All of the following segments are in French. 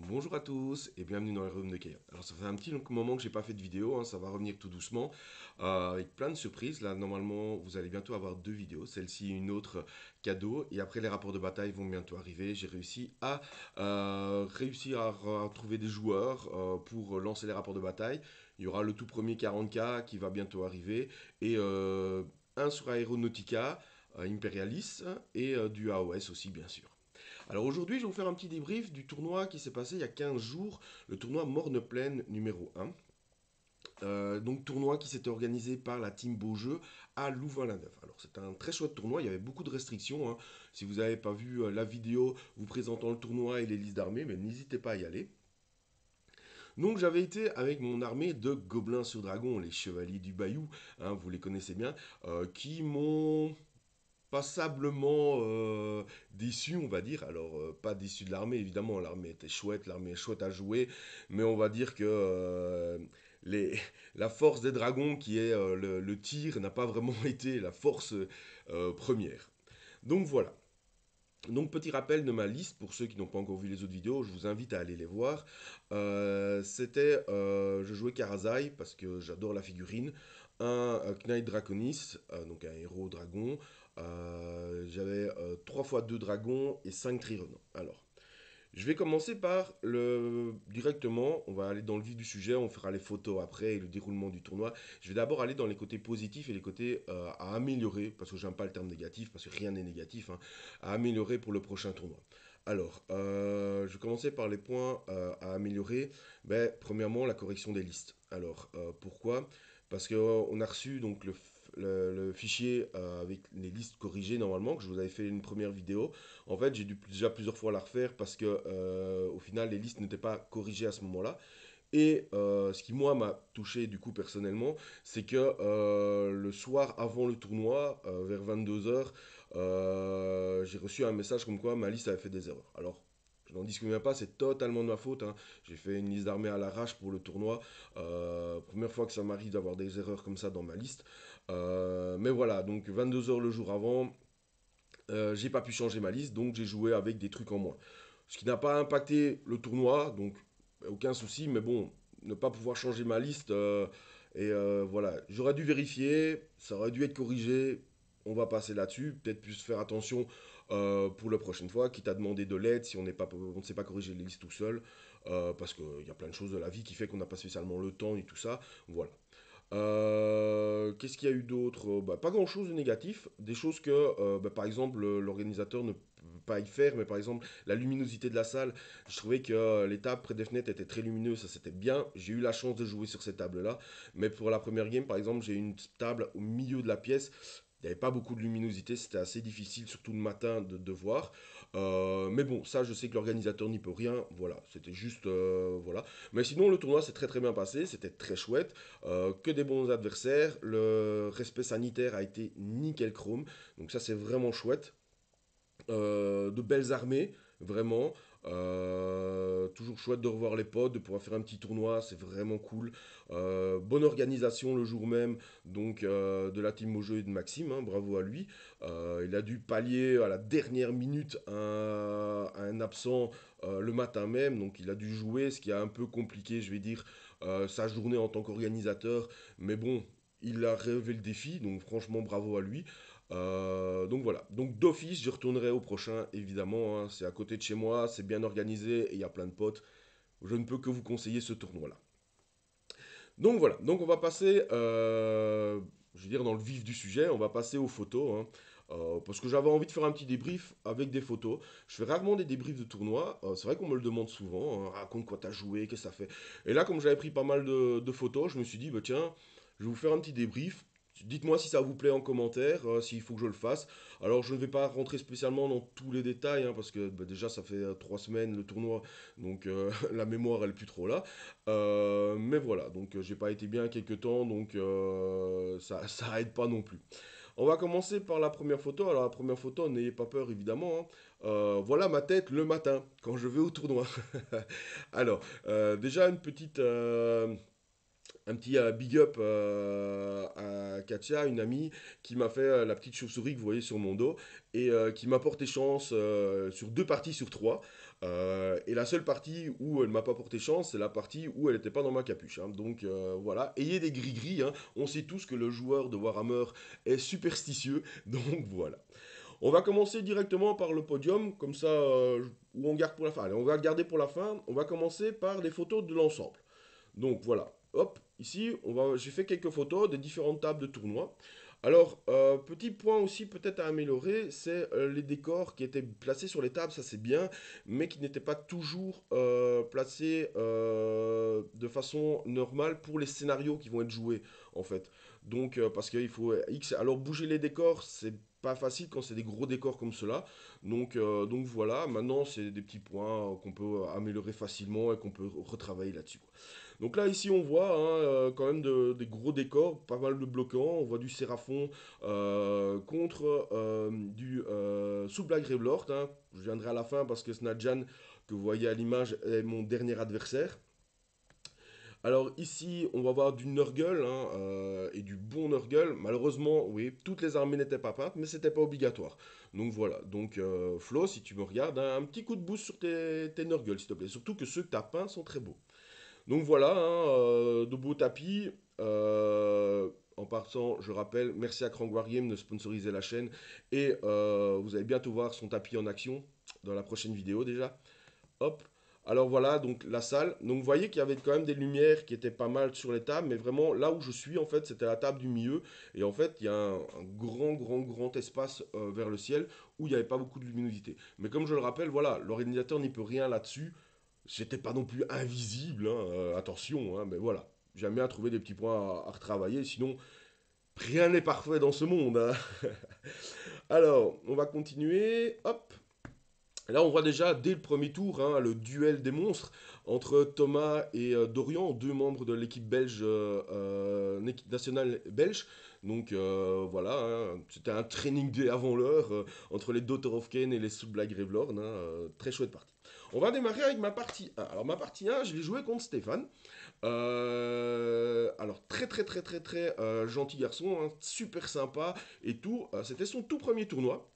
Bonjour à tous et bienvenue dans le royaume de Kaya. Alors ça fait un petit moment que j'ai pas fait de vidéo, ça va revenir tout doucement avec plein de surprises. Là normalement vous allez bientôt avoir deux vidéos, celle-ci et une autre cadeau. Et après les rapports de bataille vont bientôt arriver. J'ai réussi à trouver des joueurs pour lancer les rapports de bataille. Il y aura le tout premier 40K qui va bientôt arriver et un sur Aeronautica, Imperialis et du AOS aussi bien sûr. Alors aujourd'hui, je vais vous faire un petit débrief du tournoi qui s'est passé il y a 15 jours, le tournoi Morne-Plaine numéro 1. Donc tournoi qui s'était organisé par la team Beaujeu à Louvain-la-Neuve. Alors c'est un très chouette tournoi, il y avait beaucoup de restrictions. Si vous n'avez pas vu la vidéo vous présentant le tournoi et les listes d'armées, mais n'hésitez pas à y aller. Donc j'avais été avec mon armée de gobelins sur dragon, les chevaliers du Bayou, vous les connaissez bien, qui m'ont passablement déçu, on va dire. Alors, pas déçu de l'armée, évidemment, l'armée était chouette, l'armée est chouette à jouer, mais on va dire que les, la force des dragons, qui est le tir, n'a pas vraiment été la force première. Donc voilà. Donc petit rappel de ma liste, pour ceux qui n'ont pas encore vu les autres vidéos, je vous invite à aller les voir. Je jouais Karazai parce que j'adore la figurine, un Knight Draconis, donc un héros dragon. J'avais 3 fois 2 dragons et 5 trirevenants. Alors, je vais commencer par directement, on va aller dans le vif du sujet, on fera les photos après et le déroulement du tournoi. Je vais d'abord aller dans les côtés positifs et les côtés à améliorer, parce que j'aime pas le terme négatif, parce que rien n'est négatif, à améliorer pour le prochain tournoi. Alors, je vais commencer par les points à améliorer. Premièrement, la correction des listes. Alors, pourquoi? Parce qu'on a reçu donc le fichier avec les listes corrigées normalement, que je vous avais fait une première vidéo. En fait, j'ai dû déjà plusieurs fois la refaire parce que au final, les listes n'étaient pas corrigées à ce moment-là. Et ce qui, moi, m'a touché du coup personnellement, c'est que le soir avant le tournoi, vers 22 h, j'ai reçu un message comme quoi ma liste avait fait des erreurs. Alors, je n'en discute même pas, c'est totalement de ma faute. J'ai fait une liste d'armées à l'arrache pour le tournoi. Première fois que ça m'arrive d'avoir des erreurs comme ça dans ma liste. Mais voilà, donc 22 h le jour avant, j'ai pas pu changer ma liste, donc j'ai joué avec des trucs en moins. Ce qui n'a pas impacté le tournoi, donc aucun souci, mais bon, ne pas pouvoir changer ma liste, voilà, j'aurais dû vérifier, ça aurait dû être corrigé, on va passer là-dessus, peut-être plus faire attention pour la prochaine fois, quitte à demander de l'aide si on on ne sait pas corriger les listes tout seul, parce qu'il y a plein de choses de la vie qui fait qu'on n'a pas spécialement le temps et tout ça, voilà. Qu'est-ce qu'il y a eu d'autre? Pas grand-chose de négatif. Des choses que, par exemple, l'organisateur ne peut pas y faire, mais par exemple, la luminosité de la salle, je trouvais que les tables près des fenêtres étaient très lumineuses, ça c'était bien. J'ai eu la chance de jouer sur ces tables-là, mais pour la première game, par exemple, j'ai une table au milieu de la pièce. Il n'y avait pas beaucoup de luminosité, c'était assez difficile, surtout le matin, de voir. Mais bon, ça, je sais que l'organisateur n'y peut rien. Voilà, c'était juste. Voilà. Mais sinon, le tournoi s'est très très bien passé, c'était très chouette. Que des bons adversaires. Le respect sanitaire a été nickel chrome. Donc ça c'est vraiment chouette. De belles armées, vraiment. Toujours chouette de revoir les potes, de pouvoir faire un petit tournoi, c'est vraiment cool. Bonne organisation le jour même, donc de la team au jeu et de Maxime, bravo à lui. Il a dû pallier à la dernière minute un absent le matin même, donc il a dû jouer, ce qui a un peu compliqué, je vais dire, sa journée en tant qu'organisateur. Mais bon, il a relevé le défi, donc franchement bravo à lui. Donc voilà, donc d'office je retournerai au prochain évidemment, c'est à côté de chez moi, c'est bien organisé et il y a plein de potes. Je ne peux que vous conseiller ce tournoi-là. Donc voilà, donc on va passer, je veux dire dans le vif du sujet, on va passer aux photos. Parce que j'avais envie de faire un petit débrief avec des photos. Je fais rarement des débriefs de tournois. C'est vrai qu'on me le demande souvent. Raconte quoi t'as joué, qu'est-ce que ça fait. Et là, comme j'avais pris pas mal de photos, je me suis dit, bah, tiens, je vais vous faire un petit débrief. Dites-moi si ça vous plaît en commentaire, s'il faut que je le fasse. Alors, je ne vais pas rentrer spécialement dans tous les détails, parce que bah, déjà, ça fait 3 semaines le tournoi, donc la mémoire, elle est plus trop là. Mais voilà, donc j'ai pas été bien quelques temps, donc ça aide pas non plus. On va commencer par la première photo. Alors la première photo, n'ayez pas peur évidemment. Voilà ma tête le matin quand je vais au tournoi. Alors déjà un petit big up à Katia, une amie qui m'a fait la petite chauve-souris que vous voyez sur mon dos et qui m'a porté chance sur deux parties sur trois. Et la seule partie où elle m'a pas porté chance, c'est la partie où elle n'était pas dans ma capuche, hein. Donc voilà, ayez des gris-gris, hein. On sait tous que le joueur de Warhammer est superstitieux, donc voilà. On va commencer directement par le podium, comme ça, où on garde pour la fin. Allez, on va le garder pour la fin. On va commencer par les photos de l'ensemble. Donc voilà, hop, ici, j'ai fait quelques photos des différentes tables de tournoi. Alors, petit point aussi peut-être à améliorer, c'est les décors qui étaient placés sur les tables, ça c'est bien, mais qui n'étaient pas toujours placés de façon normale pour les scénarios qui vont être joués, en fait. Donc, parce qu'il faut X. Alors, bouger les décors, c'est pas facile quand c'est des gros décors comme cela. Donc voilà, maintenant c'est des petits points qu'on peut améliorer facilement et qu'on peut retravailler là-dessus, quoi. Donc là, ici, on voit hein, quand même des gros décors, pas mal de bloquants. On voit du Séraphon contre du Soublak Revlord, hein. Je viendrai à la fin parce que Snadjan, que vous voyez à l'image, est mon dernier adversaire. Alors ici, on va voir du Nurgle hein, et du bon Nurgle. Malheureusement, oui, toutes les armées n'étaient pas peintes, mais c'était pas obligatoire. Donc voilà. Donc Flo, si tu me regardes, hein, un petit coup de boost sur tes Nurgle, s'il te plaît. Surtout que ceux que tu as peints sont très beaux. Donc voilà, hein, de beaux tapis. En partant, je rappelle, merci à Krang Wargame de sponsoriser la chaîne. Et vous allez bientôt voir son tapis en action dans la prochaine vidéo déjà. Hop. Alors voilà, donc la salle. Donc vous voyez qu'il y avait quand même des lumières qui étaient pas mal sur les tables, mais vraiment là où je suis, en fait, c'était la table du milieu. Et en fait, il y a un grand espace vers le ciel où il n'y avait pas beaucoup de luminosité. Mais comme je le rappelle, voilà, l'organisateur n'y peut rien là-dessus. J'étais pas non plus invisible, hein, attention, hein, mais voilà. J'aime bien trouver des petits points à retravailler, sinon rien n'est parfait dans ce monde, hein. Alors, on va continuer. Hop. Là, on voit déjà dès le premier tour hein, le duel des monstres entre Thomas et Dorian, deux membres de l'équipe belge, l'équipe nationale belge. Donc voilà, hein, c'était un training day avant l'heure entre les Daughter of Cain et les Subblag Gravelorn. Hein, très chouette partie. On va démarrer avec ma partie 1. Alors ma partie 1, je l'ai jouée contre Stéphane. Alors très gentil garçon, hein, super sympa et tout. C'était son tout premier tournoi.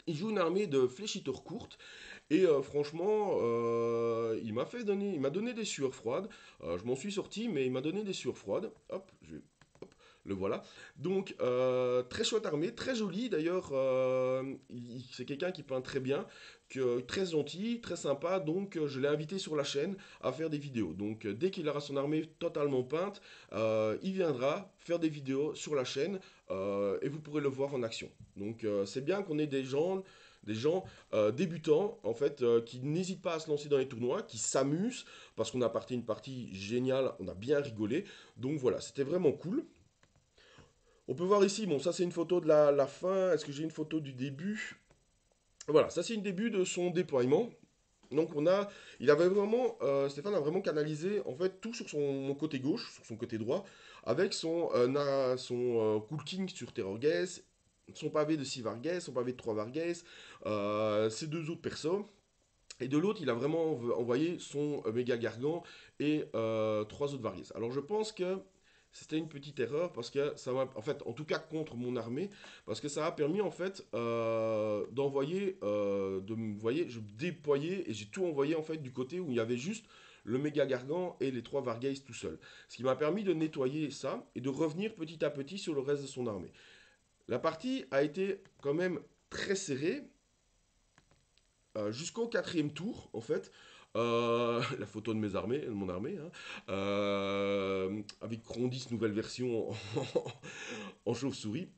Il joue une armée de fléchiteurs courtes et franchement, il m'a donné des sueurs froides. Je m'en suis sorti, mais il m'a donné des sueurs froides. Hop, le voilà. Donc très chouette armée, très jolie d'ailleurs. C'est quelqu'un qui peint très bien, très gentil, très sympa. Donc je l'ai invité sur la chaîne à faire des vidéos. Donc dès qu'il aura son armée totalement peinte, il viendra faire des vidéos sur la chaîne et vous pourrez le voir en action. Donc c'est bien qu'on ait des gens débutants en fait qui n'hésitent pas à se lancer dans les tournois, qui s'amusent parce qu'on a parti une partie géniale, on a bien rigolé. Donc voilà, c'était vraiment cool. On peut voir ici, bon ça c'est une photo de la fin, est-ce que j'ai une photo du début? Voilà, ça c'est une début de son déploiement. Donc Stéphane a vraiment canalisé en fait tout sur son côté gauche, sur son côté droit, avec son Cool King sur Terror Gaze, son pavé de 6 Vargas, son pavé de 3 Vargas, ses deux autres persos. Et de l'autre, il a vraiment envoyé son méga gargant et trois autres Vargas. Alors je pense que c'était une petite erreur parce que ça m'a, en fait, en tout cas contre mon armée, parce que ça a permis en fait d'envoyer, vous voyez, je déployais et j'ai tout envoyé en fait du côté où il y avait juste le méga gargant et les trois Vargas tout seul. Ce qui m'a permis de nettoyer ça et de revenir petit à petit sur le reste de son armée. La partie a été quand même très serrée jusqu'au quatrième tour, en fait. La photo de mon armée, hein, avec Crondis nouvelle version en chauve-souris.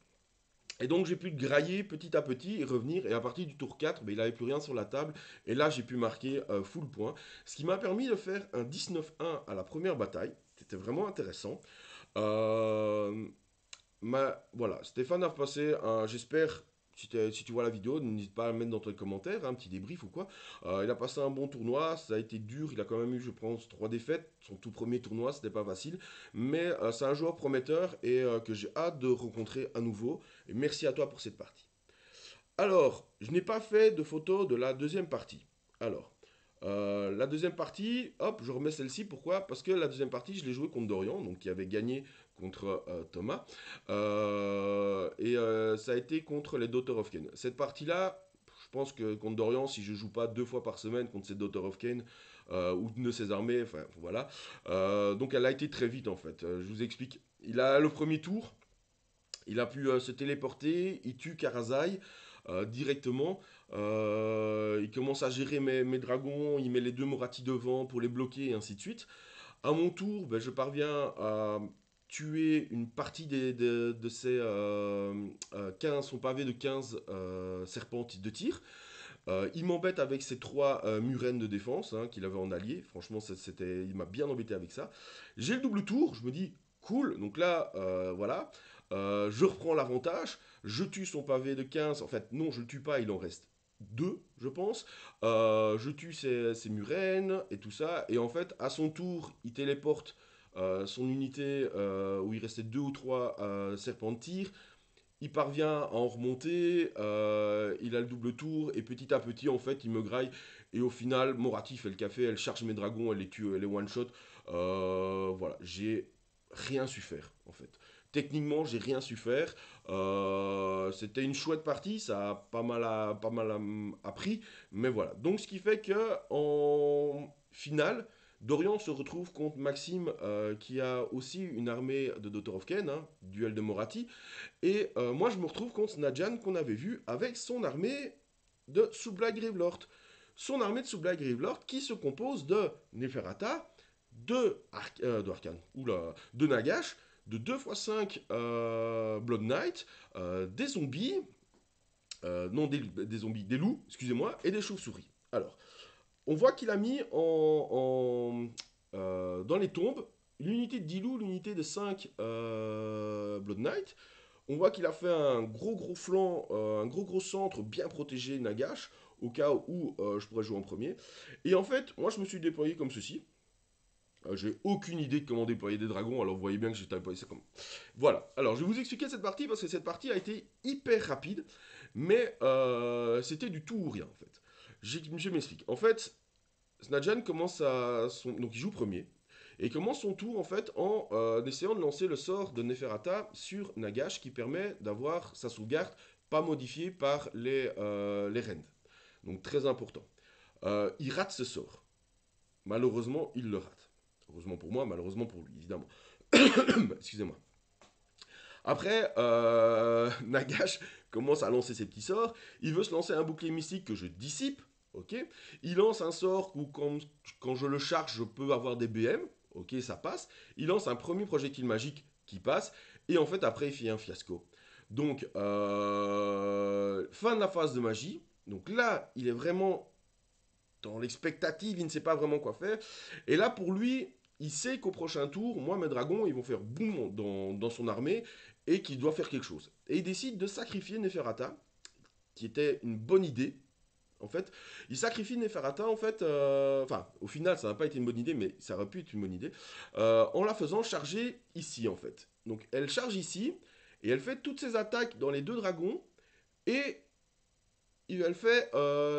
Et donc j'ai pu le grailler petit à petit et revenir. Et à partir du tour 4, ben, il n'avait plus rien sur la table. Et là j'ai pu marquer full point. Ce qui m'a permis de faire un 19-1 à la première bataille. C'était vraiment intéressant. Euh, voilà, Stéphane a passé un, j'espère, si tu vois la vidéo, n'hésite pas à le mettre dans tes commentaires, un petit débrief ou quoi. Il a passé un bon tournoi, ça a été dur, il a quand même eu, je pense, 3 défaites. Son tout premier tournoi, c'était pas facile. Mais c'est un joueur prometteur et que j'ai hâte de rencontrer à nouveau. Et merci à toi pour cette partie. Alors, je n'ai pas fait de photo de la deuxième partie. Alors, la deuxième partie, hop, je remets celle-ci. Pourquoi? Parce que la deuxième partie, je l'ai jouée contre Dorian, donc qui avait gagné contre Thomas. Et ça a été contre les Daughter of Cain. Cette partie-là, je pense que contre Dorian, si je joue pas 2 fois par semaine contre ces Daughter of Cain, ou une de ses armées, enfin voilà. Donc elle a été très vite en fait. Je vous explique. Il a le premier tour, il a pu se téléporter, il tue Karazai directement. Il commence à gérer mes dragons, il met les deux Moratti devant pour les bloquer et ainsi de suite. À mon tour, ben, je parviens à tuer une partie de ces 15, son pavé de 15 serpents de tir. Il m'embête avec ses 3 murènes de défense hein, qu'il avait en allié. Franchement, il m'a bien embêté avec ça. J'ai le double tour, je me dis, cool. Donc là, voilà. Je reprends l'avantage. Je tue son pavé de 15. En fait, non, je le tue pas, il en reste 2, je pense. Je tue ses murènes et tout ça. Et en fait, à son tour, il téléporte son unité où il restait 2 ou 3 serpents de tir. Il parvient à en remonter, il a le double tour, et petit à petit, en fait, il me graille. Et au final, Moratti fait le café, elle charge mes dragons, elle les tue, elle les one-shot. Voilà, j'ai rien su faire, en fait. Techniquement, j'ai rien su faire. C'était une chouette partie, ça a pas mal appris. Mais voilà. Donc, ce qui fait que en finale, Dorian se retrouve contre Maxime, qui a aussi une armée de Daughter of Cain, hein, duel de Moratti. Et moi, je me retrouve contre Snadjan qu'on avait vu avec son armée de Subla Gravelord. Son armée de Subla Gravelord qui se compose de Neferata, de Arcane, oula, de Nagash, de 2 x 5 Blood Knight, des zombies, non des zombies, des loups, excusez-moi, et des chauves-souris. Alors, on voit qu'il a mis dans les tombes l'unité de 10 loups, l'unité de 5 Blood Knight. On voit qu'il a fait un gros flanc, un gros centre bien protégé Nagash, au cas où je pourrais jouer en premier. Et en fait, moi je me suis déployé comme ceci. J'ai aucune idée de comment déployer des dragons, alors vous voyez bien que j'ai déployé ça comme. Voilà, alors je vais vous expliquer cette partie parce que cette partie a été hyper rapide, mais c'était du tout ou rien en fait. Je m'explique. En fait, Snadjan commence donc il joue premier. Et il commence son tour en fait en essayant de lancer le sort de Neferata sur Nagash qui permet d'avoir sa sauvegarde pas modifiée par les Rend. Donc très important. Il rate ce sort. Malheureusement, il le rate. Heureusement pour moi, malheureusement pour lui, évidemment. Excusez-moi. Après, Nagash commence à lancer ses petits sorts. Il veut se lancer un bouclier mystique que je dissipe. Ok. Il lance un sort où quand je le charge, je peux avoir des BM. Ok, ça passe. Il lance un premier projectile magique qui passe. Et en fait, après, il fait un fiasco. Donc, fin de la phase de magie. Donc là, il est vraiment dans l'expectative, il ne sait pas vraiment quoi faire. Et là, pour lui, il sait qu'au prochain tour, moi, mes dragons, ils vont faire boum dans son armée et qu'il doit faire quelque chose. Et il décide de sacrifier Neferata, qui était une bonne idée. En fait, il sacrifie Neferata, en fait, enfin, au final, ça n'a pas été une bonne idée, mais ça aurait pu être une bonne idée, en la faisant charger ici, en fait. Donc, elle charge ici, et elle fait toutes ses attaques dans les 2 dragons, et elle fait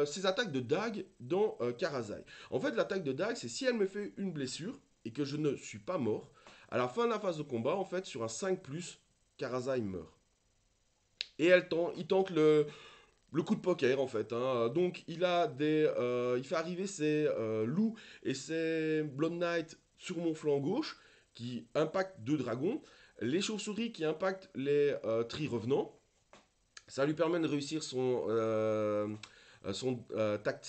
ses attaques de dague dans Karazai. En fait, l'attaque de dague, c'est si elle me fait une blessure et que je ne suis pas mort, à la fin de la phase de combat, en fait, sur un 5+, Karazai meurt. Et il tente le coup de poker, en fait. Hein. Donc, il fait arriver ses loups et ses Blood Knight sur mon flanc gauche, qui impactent 2 dragons. Les chauves-souris qui impactent les tri revenants. Ça lui permet de réussir sa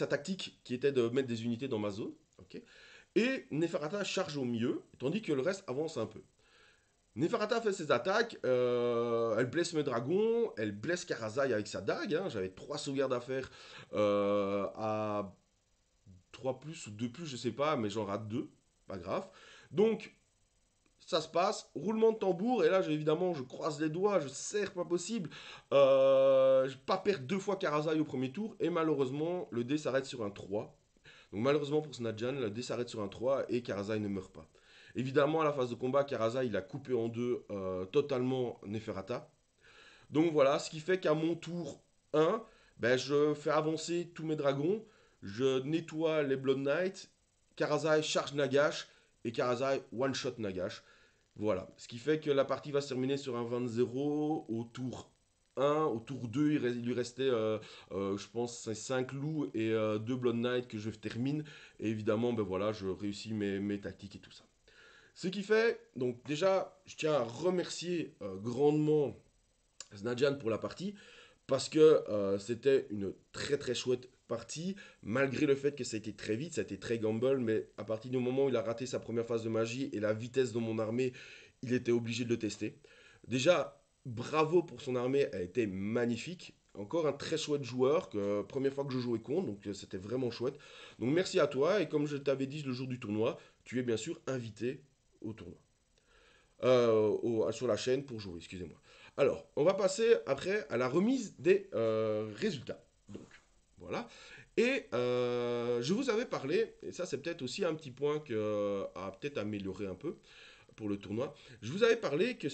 tactique qui était de mettre des unités dans ma zone. Okay. Et Neferata charge au milieu, tandis que le reste avance un peu. Neferata fait ses attaques, elle blesse mes dragons, elle blesse Karazai avec sa dague. Hein, j'avais 3 sauvegardes à faire à 3+, ou 2+, je sais pas, mais j'en rate 2, pas grave. Donc, ça se passe, roulement de tambour, et là évidemment je croise les doigts, je serre pas possible, je pas perdre 2 fois Karazai au premier tour, et malheureusement le dé s'arrête sur un 3. Donc malheureusement pour Snadjan, le dé s'arrête sur un 3 et Karazai ne meurt pas. Évidemment à la phase de combat, Karazai il a coupé en deux totalement Neferata. Donc voilà, ce qui fait qu'à mon tour 1, ben, je fais avancer tous mes dragons, je nettoie les Blood Knights, Karazai charge Nagash, et Karazai one-shot Nagash. Voilà. Ce qui fait que la partie va se terminer sur un 20-0 au tour 1, au tour 2, il lui restait, je pense, 5 loups et 2 Blood Knight que je termine. Et évidemment, ben voilà, je réussis mes tactiques et tout ça. Ce qui fait, donc déjà, je tiens à remercier grandement Snadjan pour la partie, parce que c'était une très très chouette partie, malgré le fait que ça a été très vite, ça a été très gamble, mais à partir du moment où il a raté sa première phase de magie et la vitesse de mon armée, il était obligé de le tester. Déjà, bravo pour son armée, elle était magnifique. Encore un très chouette joueur, première fois que je jouais contre, donc c'était vraiment chouette. Donc merci à toi, et comme je t'avais dit le jour du tournoi, tu es bien sûr invité au tournoi. Sur la chaîne pour jouer, excusez-moi. Alors, on va passer après à la remise des résultats. Donc, voilà. Et je vous avais parlé, et ça c'est peut-être aussi un petit point à peut-être améliorer un peu pour le tournoi. Je vous avais parlé que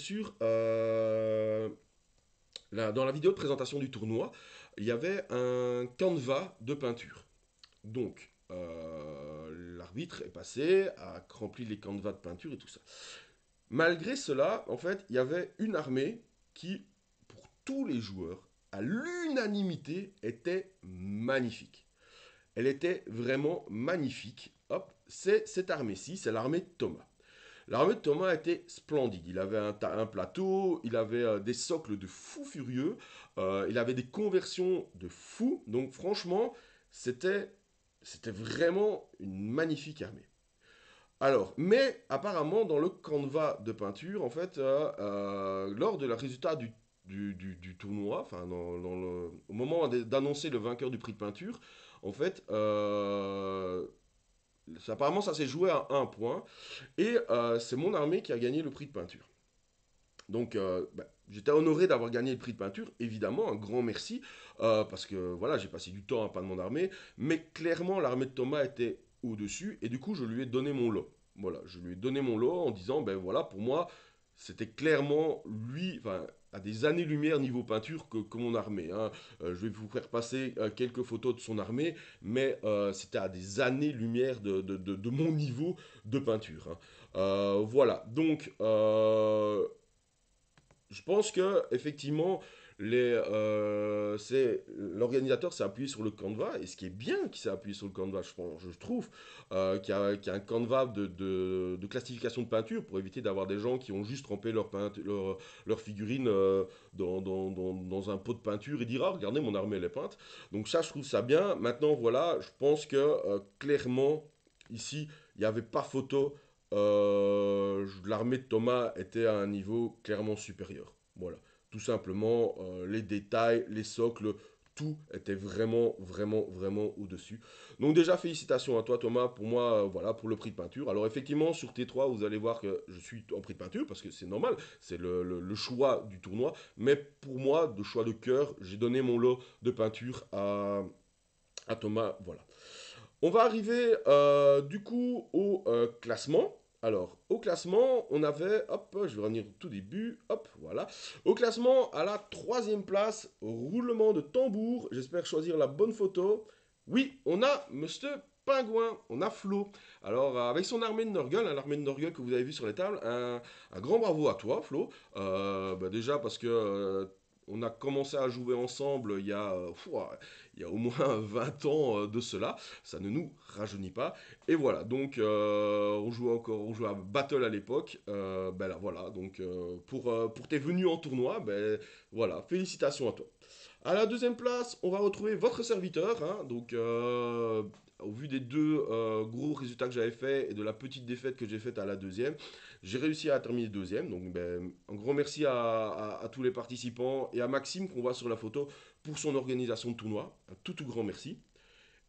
dans la vidéo de présentation du tournoi, il y avait un canevas de peinture. Donc, l'arbitre est passé, a rempli les canevas de peinture et tout ça. Malgré cela, en fait, il y avait une armée qui, pour tous les joueurs, à l'unanimité, était magnifique. Elle était vraiment magnifique. Hop, c'est cette armée-ci, c'est l'armée de Thomas. L'armée de Thomas était splendide. Il avait un plateau, il avait des socles de fou furieux, il avait des conversions de fou. Donc franchement, c'était vraiment une magnifique armée. Alors, mais apparemment, dans le canevas de peinture, en fait, lors de la résultat du tournoi, enfin, au moment d'annoncer le vainqueur du prix de peinture, en fait, apparemment, ça s'est joué à un point, et c'est mon armée qui a gagné le prix de peinture. Donc, j'étais honoré d'avoir gagné le prix de peinture, évidemment, un grand merci, parce que voilà, j'ai passé du temps à peindre mon armée, mais clairement, l'armée de Thomas était au-dessus, et du coup, je lui ai donné mon lot. Voilà, je lui ai donné mon lot en disant, ben voilà, pour moi, c'était clairement lui, enfin, à des années-lumière niveau peinture que mon armée, hein. Je vais vous faire passer quelques photos de son armée, mais c'était à des années-lumière de mon niveau de peinture, hein. Voilà, donc je pense que effectivement, l'organisateur s'est appuyé sur le Canva, et ce qui est bien qu'il s'est appuyé sur le Canva, je trouve, qu'il y a un Canva de classification de peinture pour éviter d'avoir des gens qui ont juste trempé leur figurine dans un pot de peinture et dire ah regardez mon armée elle est peinte. Donc ça je trouve ça bien. Maintenant voilà, je pense que clairement ici il n'y avait pas photo. L'armée de Thomas était à un niveau clairement supérieur. Voilà. Tout simplement, les détails, les socles, tout était vraiment, vraiment, vraiment au-dessus. Donc déjà, félicitations à toi Thomas, pour moi, voilà, pour le prix de peinture. Alors effectivement, sur T3, vous allez voir que je suis en prix de peinture, parce que c'est normal, c'est le choix du tournoi. Mais pour moi, de choix de cœur, j'ai donné mon lot de peinture à Thomas, voilà. On va arriver du coup au classement. Alors, au classement, on avait, hop, je vais revenir au tout début, hop, voilà. Au classement, à la troisième place, roulement de tambour, j'espère choisir la bonne photo. Oui, on a Monsieur Pingouin, on a Flo. Alors, avec son armée de Nurgle, hein, l'armée de Nurgle que vous avez vu sur les tables, un grand bravo à toi, Flo. Déjà parce que on a commencé à jouer ensemble il y a au moins 20 ans de cela. Ça ne nous rajeunit pas. Et voilà, donc on jouait à Battle à l'époque. Ben là, voilà, donc pour tes venues en tournoi, ben voilà, félicitations à toi. À la deuxième place, on va retrouver votre serviteur. Hein, donc, au vu des deux gros résultats que j'avais fait et de la petite défaite que j'ai faite à la deuxième, j'ai réussi à terminer deuxième. Donc, ben, un grand merci à tous les participants et à Maxime qu'on voit sur la photo pour son organisation de tournoi. Un tout grand merci.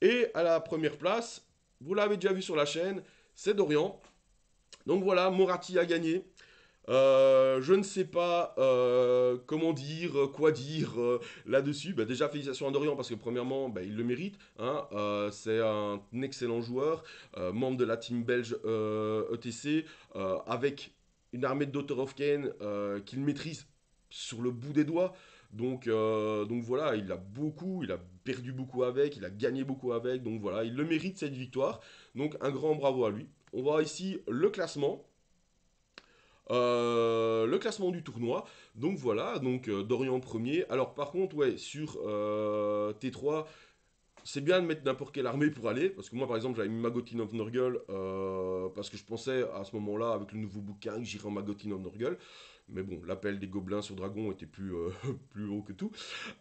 Et à la première place, vous l'avez déjà vu sur la chaîne, c'est Dorian. Donc voilà, Moratti a gagné. Je ne sais pas comment dire, quoi dire là-dessus. Bah, déjà, félicitations à Dorian parce que premièrement, bah, il le mérite, hein. C'est un excellent joueur, membre de la team belge ETC, avec une armée de Daughter of Cain qu'il maîtrise sur le bout des doigts. Donc voilà, il a perdu beaucoup avec, il a gagné beaucoup avec. Donc voilà, il le mérite cette victoire. Donc un grand bravo à lui. On voit ici le classement. Le classement du tournoi. Donc voilà, donc Dorian premier. Alors par contre, ouais, sur T3, c'est bien de mettre n'importe quelle armée pour aller, parce que moi par exemple j'avais mis Magotin of Nurgle, parce que je pensais à ce moment-là avec le nouveau bouquin que j'irais en Magotin of Nurgle, mais bon, l'appel des gobelins sur dragon était plus, plus haut que tout.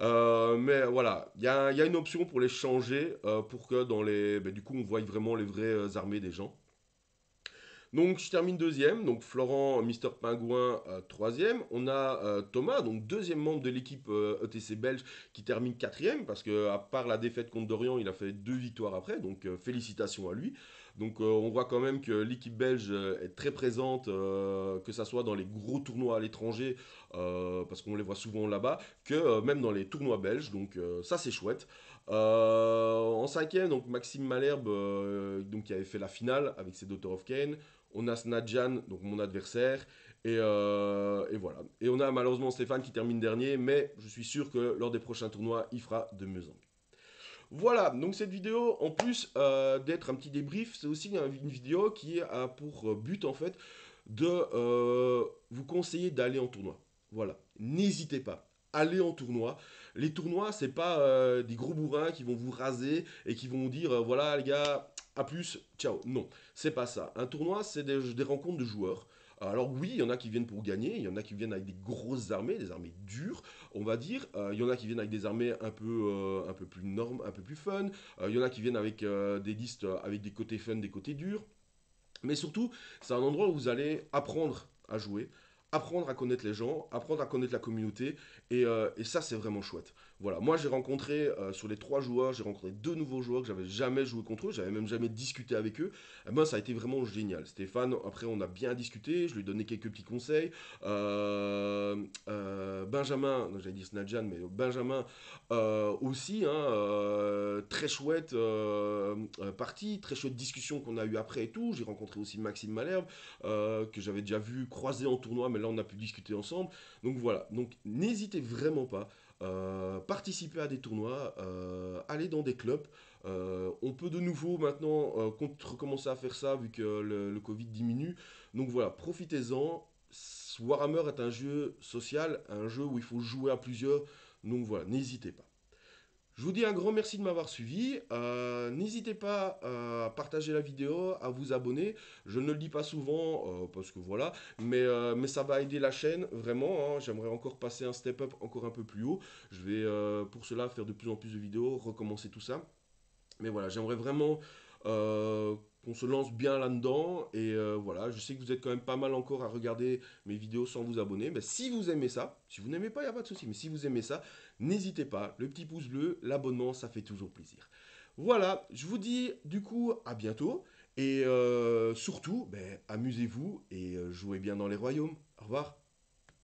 Mais voilà, il y a une option pour les changer, pour que dans les... du coup on voit vraiment les vraies armées des gens. Donc je termine deuxième, donc Florent, Mister Pingouin, troisième. On a Thomas, donc deuxième membre de l'équipe ETC belge, qui termine quatrième, parce que à part la défaite contre Dorian, il a fait 2 victoires après, donc félicitations à lui. Donc on voit quand même que l'équipe belge est très présente, que ça soit dans les gros tournois à l'étranger, parce qu'on les voit souvent là-bas, que même dans les tournois belges, donc ça c'est chouette. En cinquième, donc Maxime Malherbe, donc, qui avait fait la finale avec ses Daughter of Cain. On a Snadjan, donc mon adversaire. Et voilà. Et on a malheureusement Stéphane qui termine dernier, mais je suis sûr que lors des prochains tournois, il fera de mieux en mieux. Voilà, donc cette vidéo, en plus d'être un petit débrief, c'est aussi une vidéo qui a pour but en fait de vous conseiller d'aller en tournoi. Voilà, n'hésitez pas, allez en tournoi. Les tournois, c'est pas des gros bourrins qui vont vous raser et qui vont vous dire voilà les gars, à plus, ciao. Non, c'est pas ça. Un tournoi, c'est des rencontres de joueurs. Alors oui, il y en a qui viennent pour gagner, il y en a qui viennent avec des grosses armées, des armées dures, on va dire. Il y en a qui viennent avec des armées un peu plus normes, un peu plus fun. Il y en a qui viennent avec des listes avec des côtés fun, des côtés durs. Mais surtout, c'est un endroit où vous allez apprendre à jouer, apprendre à connaître les gens, apprendre à connaître la communauté, et ça c'est vraiment chouette. Voilà, moi j'ai rencontré sur les 3 joueurs, j'ai rencontré 2 nouveaux joueurs que j'avais jamais joué contre eux, j'avais même jamais discuté avec eux. Et ben ça a été vraiment génial. Stéphane, après on a bien discuté, je lui ai donné quelques petits conseils. Benjamin, j'allais dire Snadjan, mais Benjamin aussi, hein, très chouette partie, très chouette discussion qu'on a eu après et tout. J'ai rencontré aussi Maxime Malherbe, que j'avais déjà vu croiser en tournoi, mais là on a pu discuter ensemble. Donc voilà, donc n'hésitez vraiment pas. Participer à des tournois, aller dans des clubs. On peut de nouveau maintenant recommencer à faire ça vu que le Covid diminue. Donc voilà, profitez-en. Warhammer est un jeu social, un jeu où il faut jouer à plusieurs. Donc voilà, n'hésitez pas. Je vous dis un grand merci de m'avoir suivi. N'hésitez pas à partager la vidéo, à vous abonner. Je ne le dis pas souvent parce que voilà, mais ça va aider la chaîne vraiment, hein. J'aimerais encore passer un step up encore un peu plus haut. Je vais pour cela faire de plus en plus de vidéos, recommencer tout ça. Mais voilà, j'aimerais vraiment euh, qu'on se lance bien là-dedans. Et voilà, je sais que vous êtes quand même pas mal encore à regarder mes vidéos sans vous abonner. Mais si vous aimez ça, si vous n'aimez pas, il n'y a pas de souci. Mais si vous aimez ça, n'hésitez pas. Le petit pouce bleu, l'abonnement, ça fait toujours plaisir. Voilà, je vous dis du coup à bientôt. Et surtout, ben, amusez-vous et jouez bien dans les royaumes. Au revoir.